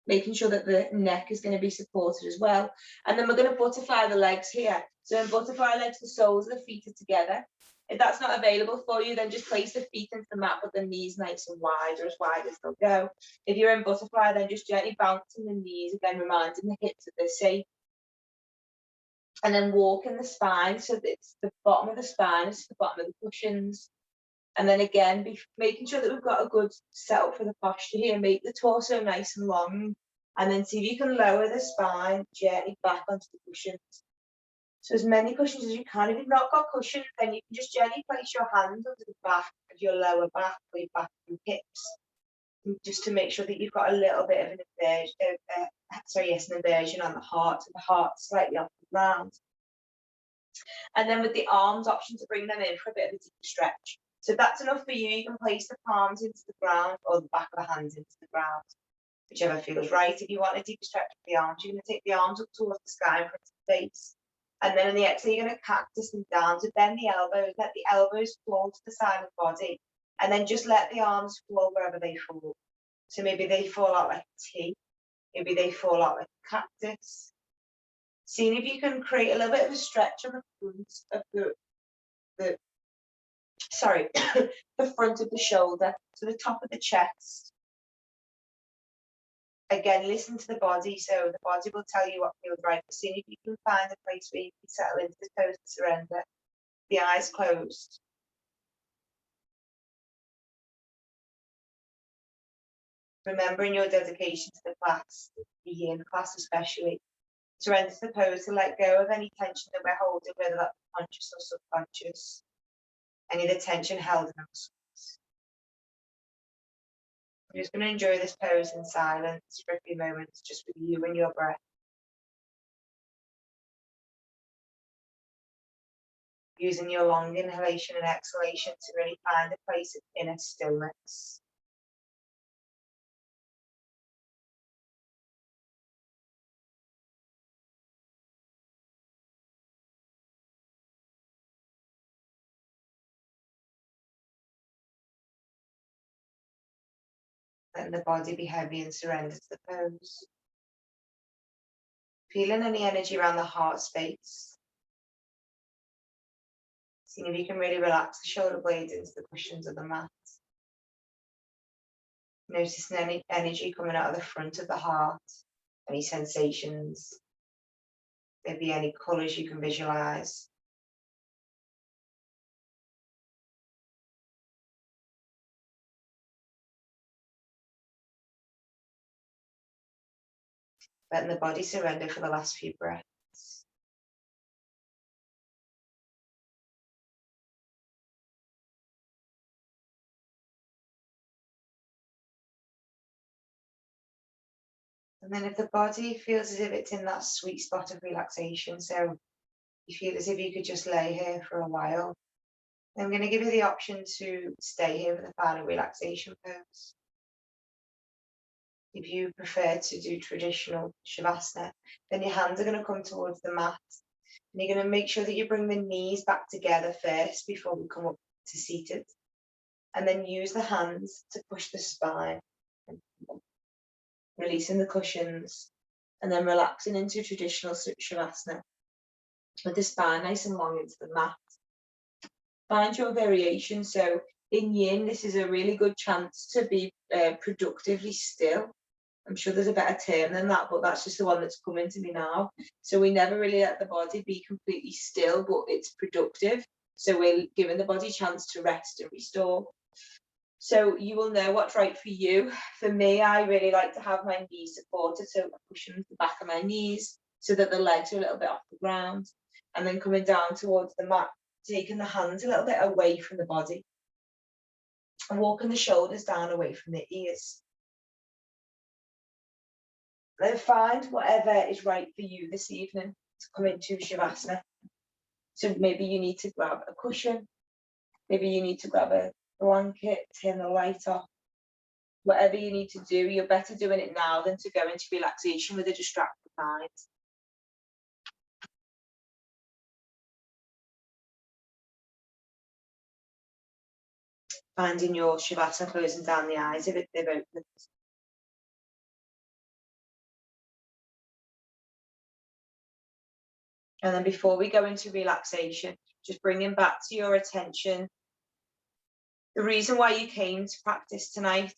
Making sure that the neck is going to be supported as well. And then we're going to butterfly the legs here. So in butterfly legs, the soles of the feet are together. If that's not available for you, then just place the feet into the mat, but the knees nice and wide, or as wide as they'll go. If you're in butterfly, then just gently bouncing the knees, again reminding the hips that they're safe. And then walking the spine, so that it's the bottom of the spine is the bottom of the cushions. And then again, making sure that we've got a good setup for the posture here. Make the torso nice and long. And then see if you can lower the spine gently back onto the cushions. So as many cushions as you can. If you've not got cushions, then you can just gently place your hands under the back of your lower back, or your back and hips. Just to make sure that you've got a little bit of an inversion on the heart. So the heart's slightly off the ground. And then with the arms, option to bring them in for a bit of a deep stretch. So if that's enough for you, you can place the palms into the ground or the back of the hands into the ground, whichever feels right. If you want a deep stretch with the arms, you're going to take the arms up towards the sky in front of the face. And then in the exhale, you're going to cactus them down. So bend the elbows, let the elbows fall to the side of the body, and then just let the arms fall wherever they fall. So maybe they fall out like a T, maybe they fall out like a cactus. Seeing if you can create a little bit of a stretch on the front of the front of the shoulder, so the top of the chest. Again, listen to the body, so the body will tell you what feels right. Seeing if you can find a place where you can settle into this pose of surrender, the eyes closed. Remembering your dedication to the class, the Yin class especially. Surrender to the pose to let go of any tension that we're holding, whether that's conscious or subconscious. Any of the tension held in us. I'm just going to enjoy this pose in silence for a few moments, just with you and your breath. Using your long inhalation and exhalation to really find a place of inner stillness. Letting the body be heavy and surrender to the pose. Feeling any energy around the heart space. Seeing if you can really relax the shoulder blades into the cushions of the mat. Noticing any energy coming out of the front of the heart. Any sensations. Maybe any colours you can visualize. letting the body surrender for the last few breaths. And then if the body feels as if it's in that sweet spot of relaxation, so you feel as if you could just lay here for a while, I'm going to give you the option to stay here for the final relaxation pose. If you prefer to do traditional Shavasana, then your hands are going to come towards the mat. And you're going to make sure that you bring the knees back together first before we come up to seated. And then use the hands to push the spine. Releasing the cushions. And then relaxing into traditional Shavasana. With the spine nice and long into the mat. Find your variation. So in Yin, this is a really good chance to be productively still. I'm sure there's a better term than that, but that's just the one that's coming to me now. So we never really let the body be completely still, but it's productive. So we're giving the body a chance to rest and restore. So you will know what's right for you. For me, I really like to have my knees supported, so I'm pushing the back of my knees so that the legs are a little bit off the ground, and then coming down towards the mat, taking the hands a little bit away from the body, and walking the shoulders down away from the ears. Then find whatever is right for you this evening to come into Shavasana. So maybe you need to grab a cushion, maybe you need to grab a blanket, turn the light off. Whatever you need to do, you're better doing it now than to go into relaxation with a distracted mind. Finding your Shavasana, closing down the eyes if they've opened. And then before we go into relaxation, just bringing back to your attention the reason why you came to practice tonight.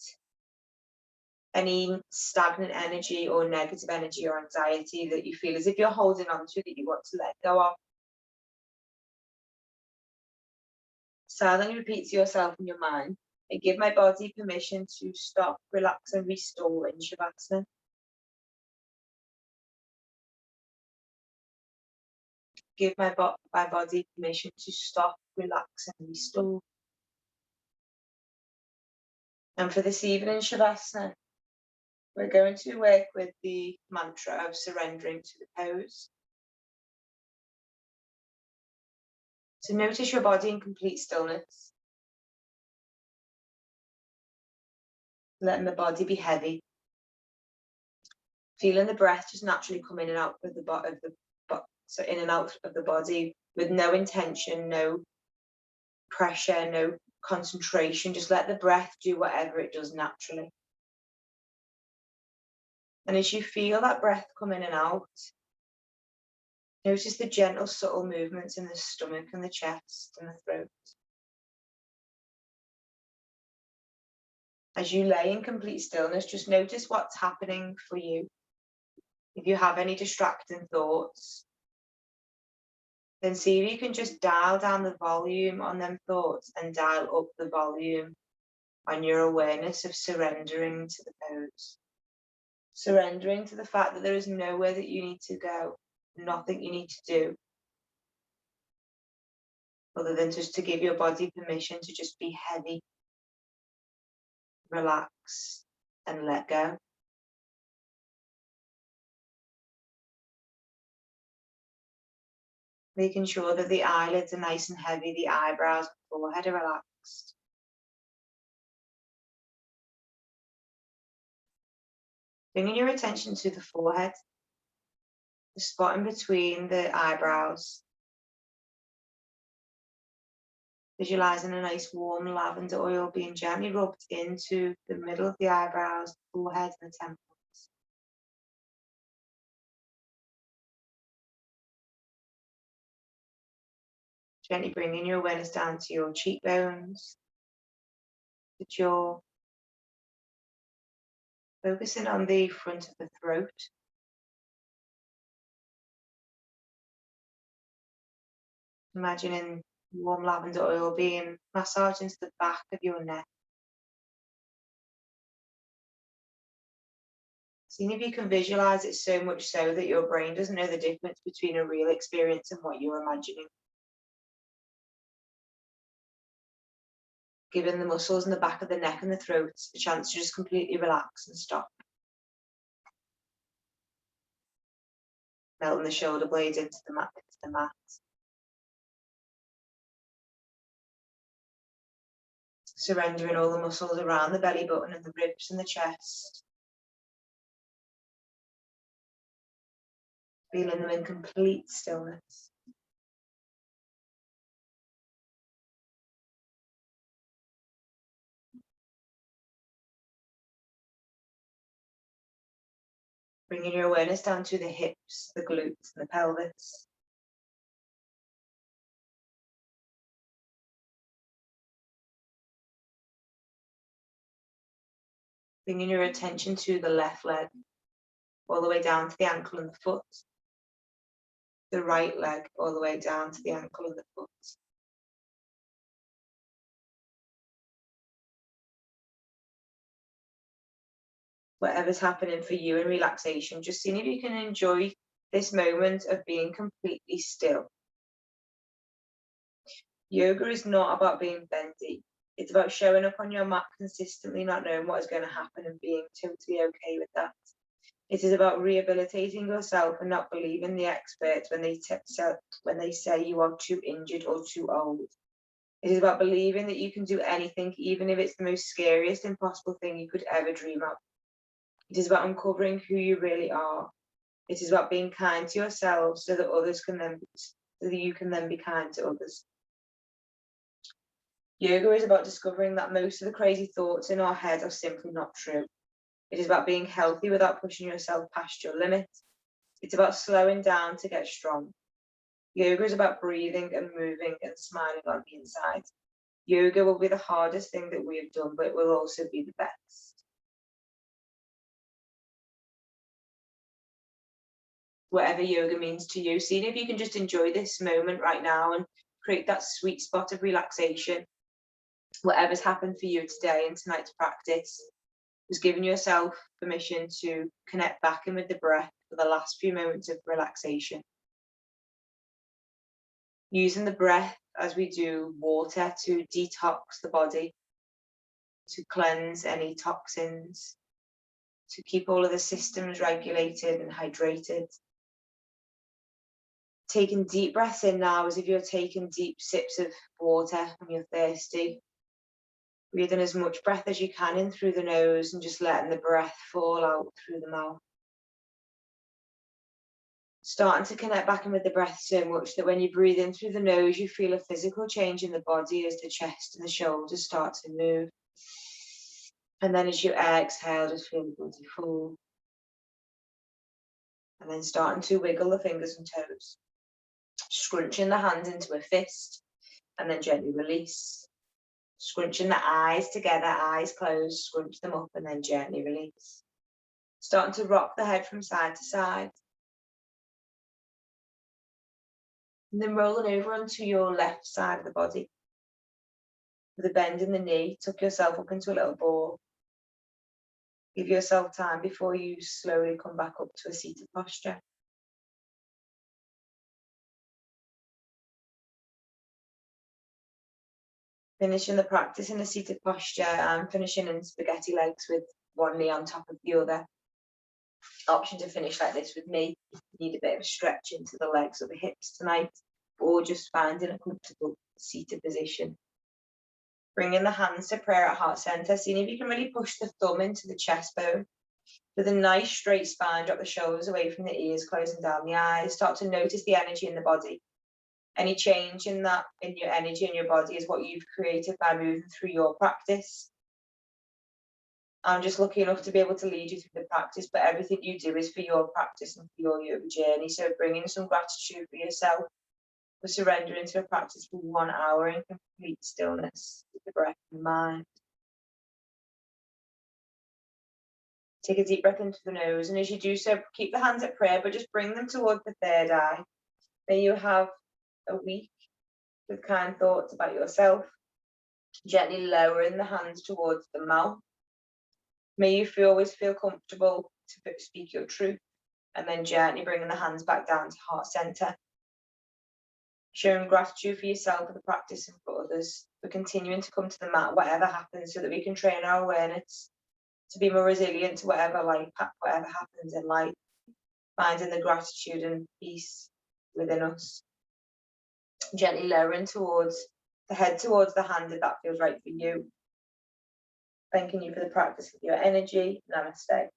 Any stagnant energy or negative energy or anxiety that you feel as if you're holding on to, that you want to let go of. Silently repeat to yourself in your mind, I give my body permission to stop, relax and restore in Shavasana. Give my body permission to stop, relax and restore. And for this evening Shavasana, we're going to work with the mantra of surrendering to the pose. So notice your body in complete stillness. Letting the body be heavy. Feeling the breath just naturally come in and out of so in and out of the body with no intention, no pressure, no concentration. Just let the breath do whatever it does naturally. And as you feel that breath come in and out, notice the gentle, subtle movements in the stomach and the chest and the throat. As you lay in complete stillness, just notice what's happening for you. If you have any distracting thoughts, then see if you can just dial down the volume on them thoughts and dial up the volume on your awareness of surrendering to the pose. Surrendering to the fact that there is nowhere that you need to go, nothing you need to do, other than just to give your body permission to just be heavy, relax, and let go. Making sure that the eyelids are nice and heavy, the eyebrows and forehead are relaxed. Bringing your attention to the forehead, the spot in between the eyebrows. Visualizing a nice warm lavender oil being gently rubbed into the middle of the eyebrows, forehead and the temples. Gently bringing your awareness down to your cheekbones, the jaw. Focusing on the front of the throat. Imagining warm lavender oil being massaged into the back of your neck. Seeing if you can visualize it so much so that your brain doesn't know the difference between a real experience and what you're imagining. Giving the muscles in the back of the neck and the throat a chance to just completely relax and stop. Melting the shoulder blades into the mat. Surrendering all the muscles around the belly button and the ribs and the chest. Feeling them in complete stillness. Bringing your awareness down to the hips, the glutes, and the pelvis. Bringing your attention to the left leg, all the way down to the ankle and the foot. The right leg, all the way down to the ankle and the foot. Whatever's happening for you in relaxation, just seeing if you can enjoy this moment of being completely still. Yoga is not about being bendy. It's about showing up on your mat consistently, not knowing what is going to happen and being totally okay with that. It is about rehabilitating yourself and not believing the experts when they say you are too injured or too old. It is about believing that you can do anything, even if it's the most scariest, impossible thing you could ever dream of. It is about uncovering who you really are. It is about being kind to yourself so that you can then be kind to others. Yoga is about discovering that most of the crazy thoughts in our head are simply not true. It is about being healthy without pushing yourself past your limits. It's about slowing down to get strong. Yoga is about breathing and moving and smiling on the inside. Yoga will be the hardest thing that we have done, but it will also be the best. Whatever yoga means to you, seeing if you can just enjoy this moment right now and create that sweet spot of relaxation. Whatever's happened for you today in tonight's practice, was giving yourself permission to connect back in with the breath for the last few moments of relaxation. Using the breath as we do water to detox the body, to cleanse any toxins, to keep all of the systems regulated and hydrated. Taking deep breaths in now as if you're taking deep sips of water when you're thirsty. Breathing as much breath as you can in through the nose and just letting the breath fall out through the mouth. Starting to connect back in with the breath so much that when you breathe in through the nose, you feel a physical change in the body as the chest and the shoulders start to move. And then as you exhale, just feel the body full. And then starting to wiggle the fingers and toes. Scrunching the hands into a fist and then gently release. Scrunching the eyes together, eyes closed, scrunch them up and then gently release. Starting to rock the head from side to side. And then rolling over onto your left side of the body. With a bend in the knee, tuck yourself up into a little ball. Give yourself time before you slowly come back up to a seated posture. Finishing the practice in a seated posture and finishing in spaghetti legs with one knee on top of the other. Option to finish like this with me. You need a bit of a stretch into the legs or the hips tonight, or just finding a comfortable seated position. Bringing the hands to prayer at heart center, seeing if you can really push the thumb into the chest bone. With a nice straight spine, drop the shoulders away from the ears, closing down the eyes. Start to notice the energy in the body. Any change in your energy in your body is what you've created by moving through your practice. I'm just lucky enough to be able to lead you through the practice, but everything you do is for your practice and for your yoga journey. So bringing some gratitude for yourself for surrendering to a practice for 1 hour in complete stillness with the breath in mind. Take a deep breath into the nose, and as you do so, keep the hands at prayer, but just bring them towards the third eye. May you have a week with kind thoughts about yourself, gently lowering the hands towards the mouth. May you always feel comfortable to speak your truth. And then gently bringing the hands back down to heart center. Showing gratitude for yourself, for the practice, and for others. We're continuing to come to the mat, whatever happens, so that we can train our awareness to be more resilient to whatever happens in life. Finding the gratitude and peace within us. Gently lowering towards the head, towards the hand, if that feels right for you. Thanking you for the practice of your energy. Namaste.